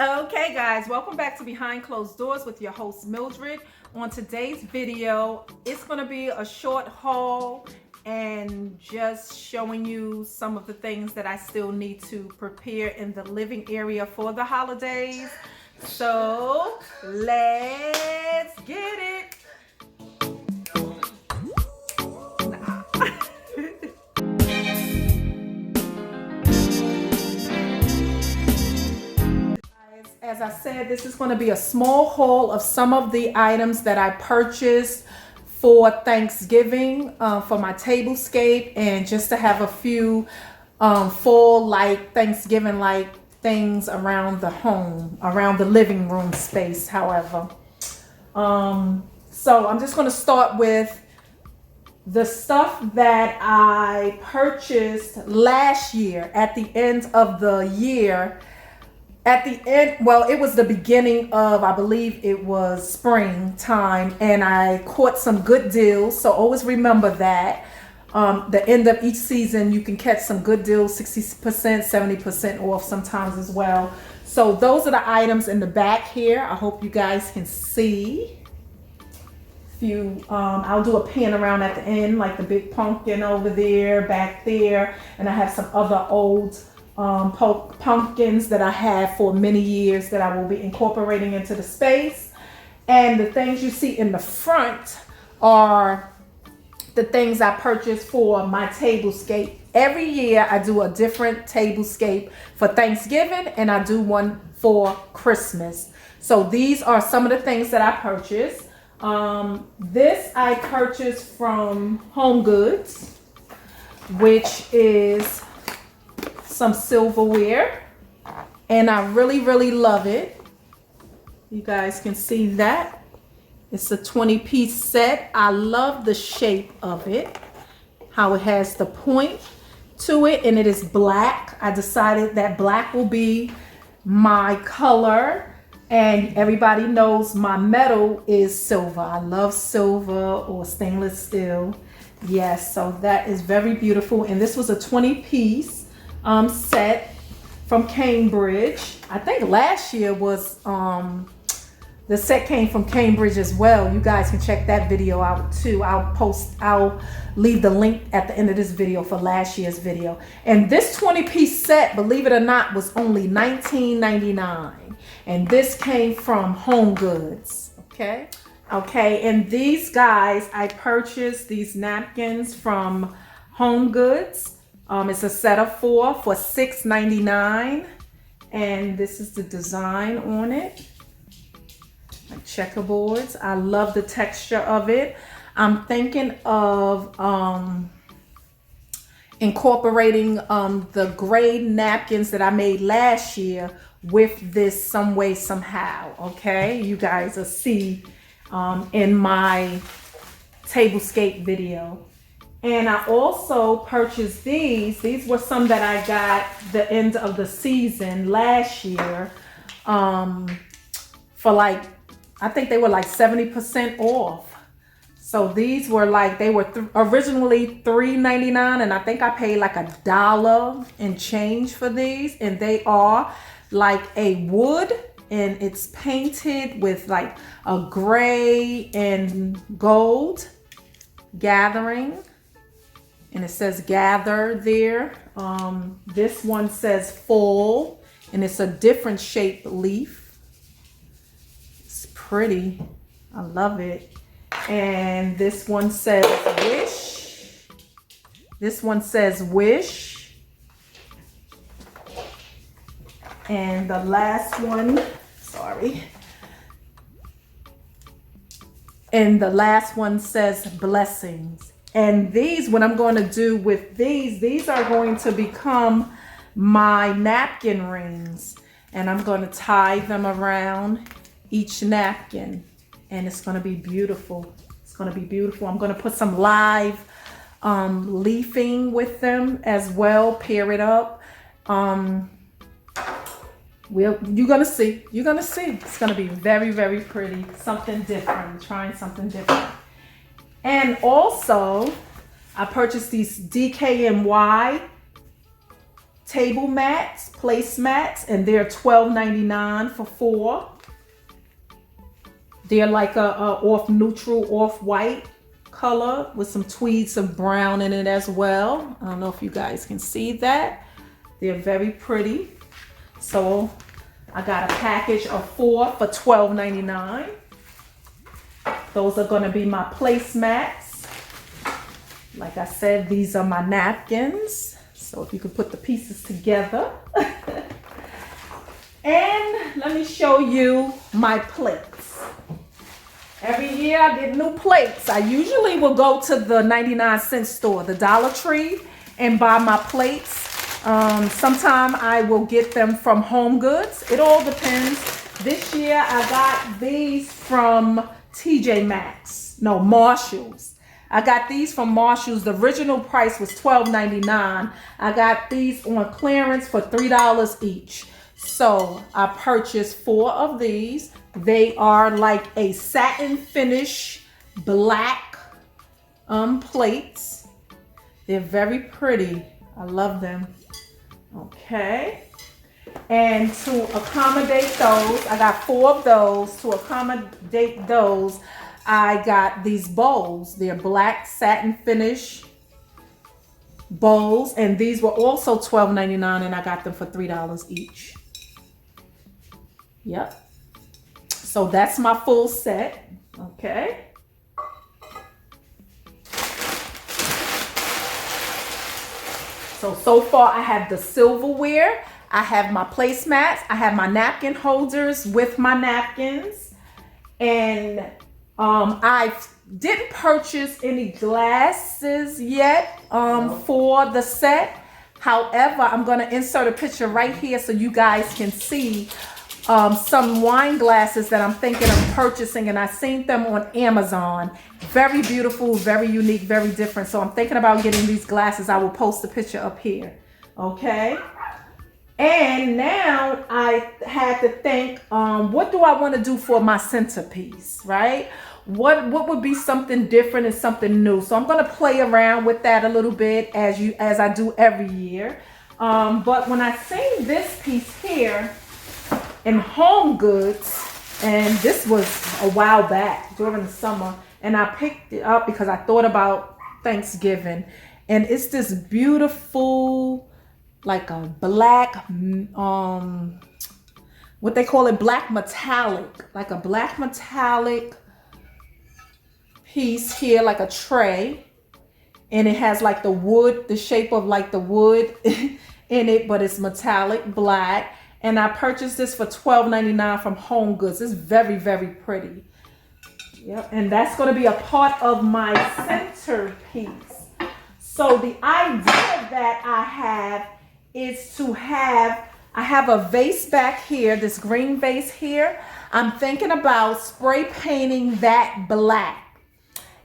Okay guys, welcome back to Behind Closed Doors with your host Mildred. On today's video, it's going to be a short haul and just showing you some of the things that I still need to prepare in the living area for the holidays. So let's get it. As I said, this is going to be a small haul of some of the items that I purchased for Thanksgiving for my tablescape, and just to have a few fall like Thanksgiving like things around the home, around the living room space, however. So I'm just going to start with the stuff that I purchased last year at the end of the year. At the end, well, it was the beginning of, I believe it was springtime, and I caught some good deals. So always remember that. The end of each season, you can catch some good deals, 60%, 70% off sometimes as well. So those are the items in the back here. I hope you guys can see. I'll do a pan around at the end, like the big pumpkin over there, back there. And I have some other old pumpkins that I have for many years that I will be incorporating into the space. And the things you see in the front are the things I purchased for my tablescape. Every year I do a different tablescape for Thanksgiving, and I do one for Christmas. So these are some of the things that I purchased. This I purchased from HomeGoods, which is some silverware, and I really love it. You guys can see that it's a 20-piece set. I love the shape of it, how it has the point to it, and it is black. I decided that black will be my color, and everybody knows my metal is silver. I love silver or stainless steel. Yes, so that is very beautiful, and this was a 20-piece set from Cambridge. I think last year was the set came from Cambridge as well. You guys can check that video out too. I'll leave the link at the end of this video for last year's video. And this 20-piece set, believe it or not, was only $19.99, and this came from HomeGoods. Okay, and these guys, I purchased these napkins from HomeGoods. It's a set of 4 for $6.99, and this is the design on it, like checkerboards. I love the texture of it. I'm thinking of incorporating the gray napkins that I made last year with this some way, somehow. Okay, you guys will see in my tablescape video. And I also purchased these. These were some that I got the end of the season last year for like, I think they were like 70% off. So these were like, they were originally $3.99, and I think I paid like $1 and change for these. And they are like a wood, and it's painted with like a gray and gold gathering. And it says gather there. This one says fall, and it's a different shaped leaf. It's pretty. I love it. And this one says wish. This one says wish. And the last one, sorry. And the last one says blessings. And these, what I'm going to do with these are going to become my napkin rings. And I'm going to tie them around each napkin. And it's going to be beautiful. It's going to be beautiful. I'm going to put some live leafing with them as well. Pair it up. You're going to see. You're going to see. It's going to be very pretty. Something different. I'm trying something different. And also, I purchased these DKNY table mats, placemats, and they're $12.99 for 4. They're like a off neutral, off-white color with some tweeds of brown in it as well. I don't know if you guys can see that. They're very pretty. So I got a package of 4 for $12.99. Those are going to be my placemats. Like I said, these are my napkins. So if you could put the pieces together. And let me show you my plates. Every year I get new plates. I usually will go to the 99-cent store, the Dollar Tree, and buy my plates. Sometime I will get them from HomeGoods. It all depends. This year I got these from TJ Maxx. No, Marshalls. I got these from Marshalls. The original price was $12.99. I got these on clearance for $3 each. So I purchased 4 of these. They are like a satin finish black plates. They're very pretty. I love them. Okay. And to accommodate those, I got 4 of those. To accommodate those, I got these bowls. They're black satin finish bowls. And these were also $12.99 and I got them for $3 each. Yep. So that's my full set. Okay. So far I have the silverware. I have my placemats. I have my napkin holders with my napkins. And I didn't purchase any glasses yet for the set. However, I'm going to insert a picture right here so you guys can see some wine glasses that I'm thinking of purchasing, and I seen them on Amazon. Very beautiful, very unique, very different. So I'm thinking about getting these glasses. I will post a picture up here. Okay. And now I had to think, what do I want to do for my centerpiece, right? What would be something different and something new? So I'm going to play around with that a little bit as I do every year. But when I seen this piece here in HomeGoods, and this was a while back during the summer, and I picked it up because I thought about Thanksgiving, and it's this beautiful, like a black, what they call it, black metallic, like a black metallic piece here, like a tray, and it has like the wood, the shape of like the wood in it, but it's metallic black. And I purchased this for $12.99 from HomeGoods. It's very, very pretty. Yep, and that's going to be a part of my centerpiece. So the idea that I have is to have, I have a vase back here, this green vase here. I'm thinking about spray painting that black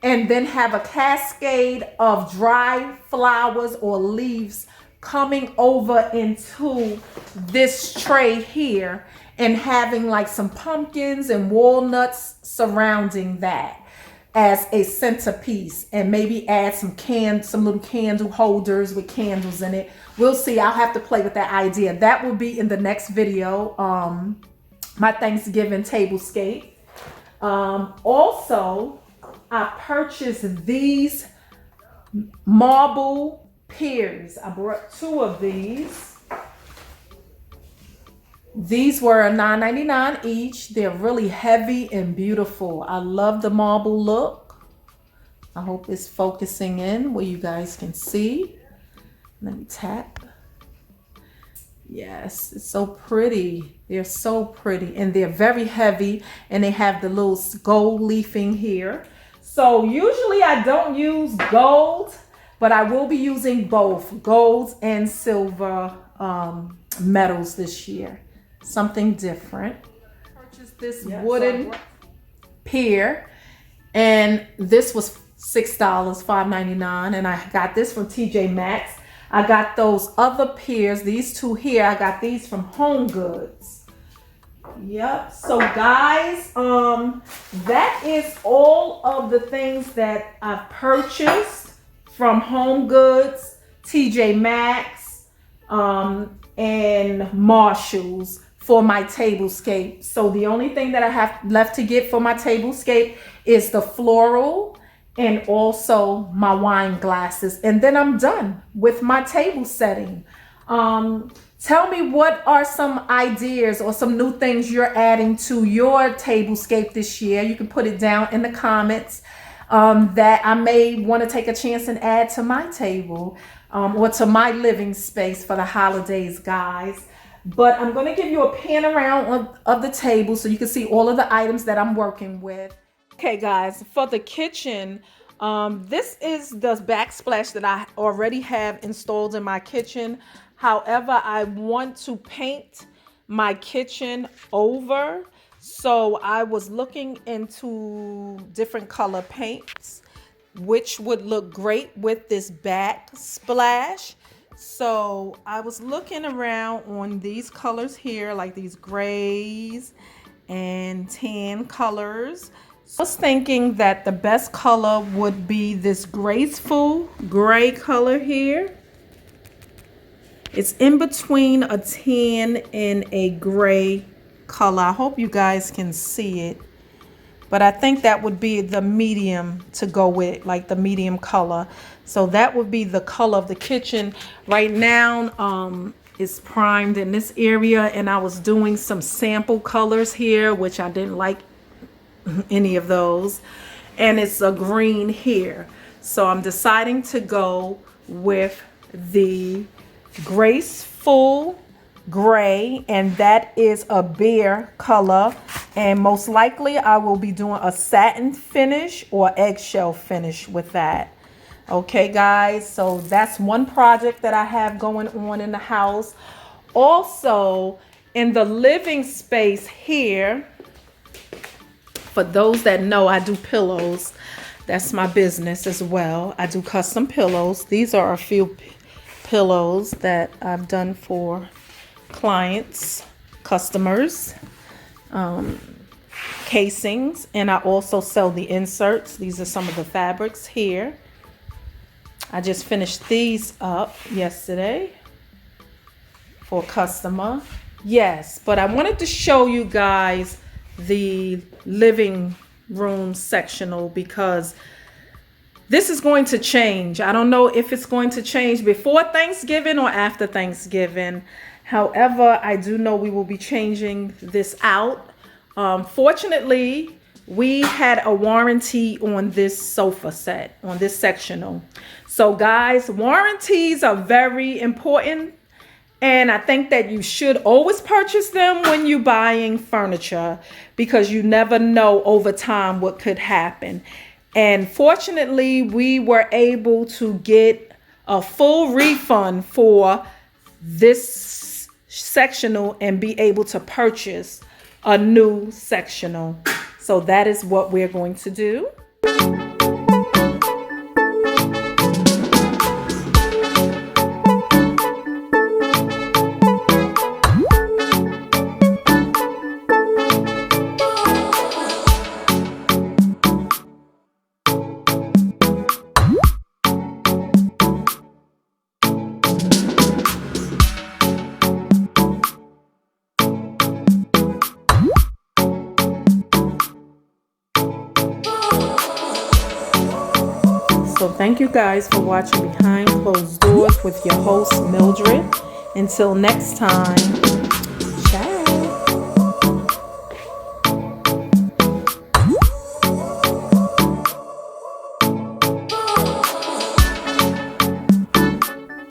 and then have a cascade of dry flowers or leaves coming over into this tray here and having like some pumpkins and walnuts surrounding that as a centerpiece, and maybe add some little candle holders with candles in it. We'll see. I'll have to play with that idea. That will be in the next video, my Thanksgiving tablescape. Also, I purchased these marble piers. I brought 2 of these. These were $9.99 each. They're really heavy and beautiful. I love the marble look. I hope it's focusing in where you guys can see. Let me tap. Yes, it's so pretty. They're so pretty, and they're very heavy, and they have the little gold leafing here. So usually I don't use gold, but I will be using both gold and silver metals this year. Something different. I purchased this wooden pier, and this was $6, $5.99, and I got this from TJ Maxx. I got those other piers, these 2 here, I got these from HomeGoods. Yep. So guys, that is all of the things that I've purchased from HomeGoods, TJ Maxx, and Marshalls for my tablescape. So the only thing that I have left to get for my tablescape is the floral and also my wine glasses. And then I'm done with my table setting. Tell me, what are some ideas or some new things you're adding to your tablescape this year? You can put it down in the comments that I may want to take a chance and add to my table or to my living space for the holidays, guys. But I'm going to give you a pan around of the table so you can see all of the items that I'm working with. Okay, guys, for the kitchen, this is the backsplash that I already have installed in my kitchen. However, I want to paint my kitchen over. So I was looking into different color paints, which would look great with this backsplash. So I was looking around on these colors here, like these grays and tan colors. So I was thinking that the best color would be this graceful gray color here. It's in between a tan and a gray color. I hope you guys can see it. But I think that would be the medium to go with, like the medium color. So that would be the color of the kitchen. Right now, it's primed in this area, and I was doing some sample colors here, which I didn't like any of those. And it's a green here. So I'm deciding to go with the graceful gray, and that is a beer color, and most likely I will be doing a satin finish or eggshell finish with that. Okay, guys, so that's one project that I have going on in the house. Also, in the living space here, for those that know, I do pillows. That's my business as well. I do custom pillows. These are a few pillows that I've done for clients, customers, casings, and I also sell the inserts. These are some of the fabrics here. I just finished these up yesterday for a customer. Yes, but I wanted to show you guys the living room sectional because this is going to change. I don't know if it's going to change before Thanksgiving or after Thanksgiving. However, I do know we will be changing this out. Fortunately, we had a warranty on this sofa set, on this sectional. So guys, warranties are very important. And I think that you should always purchase them when you're buying furniture because you never know over time what could happen. And fortunately, we were able to get a full refund for this sectional and be able to purchase a new sectional. So that is what we're going to do. So thank you guys for watching Behind Closed Doors with your host, Mildred. Until next time.